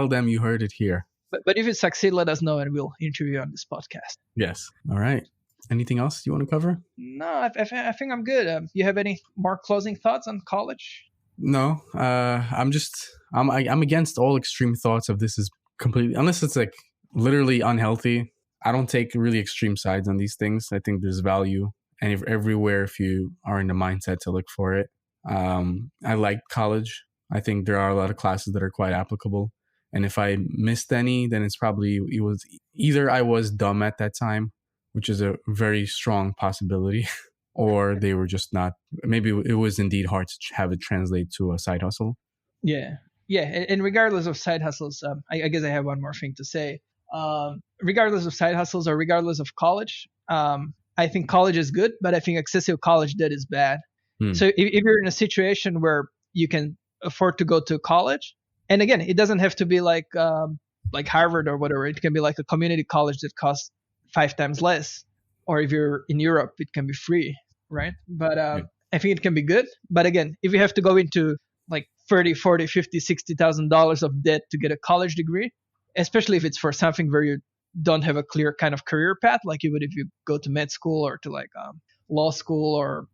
them you heard it here. But if you succeed, let us know and we'll interview you on this podcast. Yes. All right. Anything else you want to cover? No, I think I'm good. You have any more closing thoughts on college? No. I'm against all extreme thoughts of this is completely, unless it's like literally unhealthy. I don't take really extreme sides on these things. I think there's value and everywhere if you are in the mindset to look for it. I like college. I think there are a lot of classes that are quite applicable. And if I missed any, then it was either I was dumb at that time, which is a very strong possibility, or they were just not, maybe it was indeed hard to have it translate to a side hustle. Yeah. And regardless of side hustles, I guess I have one more thing to say. Regardless of side hustles or regardless of college, I think college is good, but I think excessive college debt is bad. So if you're in a situation where you can afford to go to college, and again, it doesn't have to be like Harvard or whatever. It can be like a community college that costs 5 times less. Or if you're in Europe, it can be free, right? But I think it can be good. But again, if you have to go into like $30, $40, $50, $60,000 of debt to get a college degree, especially if it's for something where you don't have a clear kind of career path, like you would if you go to med school or to like law school or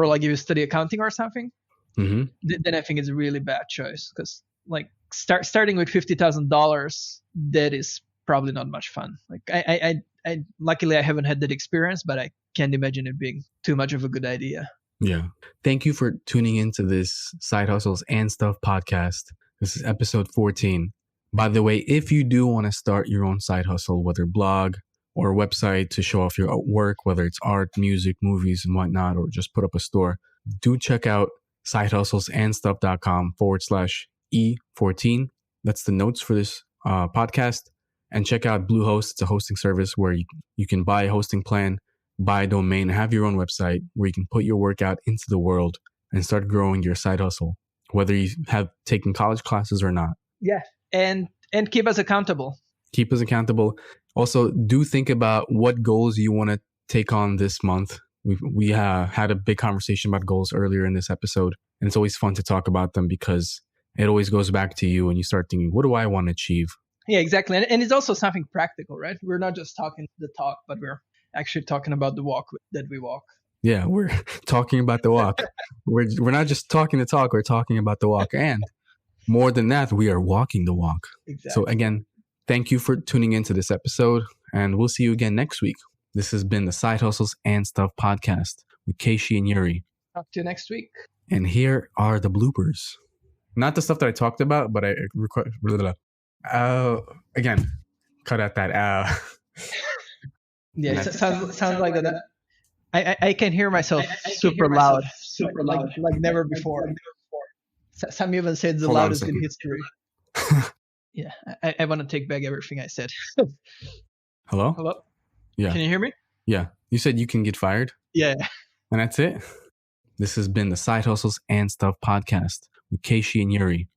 like if you study accounting or something, then I think it's a really bad choice because like starting with $50,000 debt is probably not much fun. Like I luckily I haven't had that experience, but I can't imagine it being too much of a good idea. Yeah. Thank you for tuning into this Side Hustles and Stuff podcast. This is episode 14. By the way, if you do want to start your own side hustle, whether blog or a website to show off your work, whether it's art, music, movies, and whatnot, or just put up a store, do check out sidehustlesandstuff.com/E14. That's the notes for this podcast. And check out Bluehost. It's a hosting service where you can buy a hosting plan, buy a domain, and have your own website where you can put your work out into the world and start growing your side hustle, whether you have taken college classes or not. Yeah. And keep us accountable. Keep us accountable. Also, do think about what goals you want to take on this month. We had a big conversation about goals earlier in this episode, and it's always fun to talk about them because it always goes back to you and you start thinking, what do I want to achieve? Yeah, exactly. And it's also something practical, right? We're not just talking the talk, but we're actually talking about the walk that we walk. Yeah, we're talking about the walk. We're not just talking the talk, we're talking about the walk. And more than that, we are walking the walk. Exactly. So again, thank you for tuning into this episode, and we'll see you again next week. This has been the Side Hustles and Stuff podcast with Keishi and Yuriy. Talk to you next week. And here are the bloopers. Not the stuff that I talked about, but I again, cut out that Yeah, it sounds like that. I can hear myself super loud, like never before. Some even say it's the loudest in history. Yeah, I want to take back everything I said. Hello? Yeah. Can you hear me? Yeah. You said you can get fired? Yeah. And that's it? This has been the Side Hustles and Stuff podcast with Keishi and Yuriy.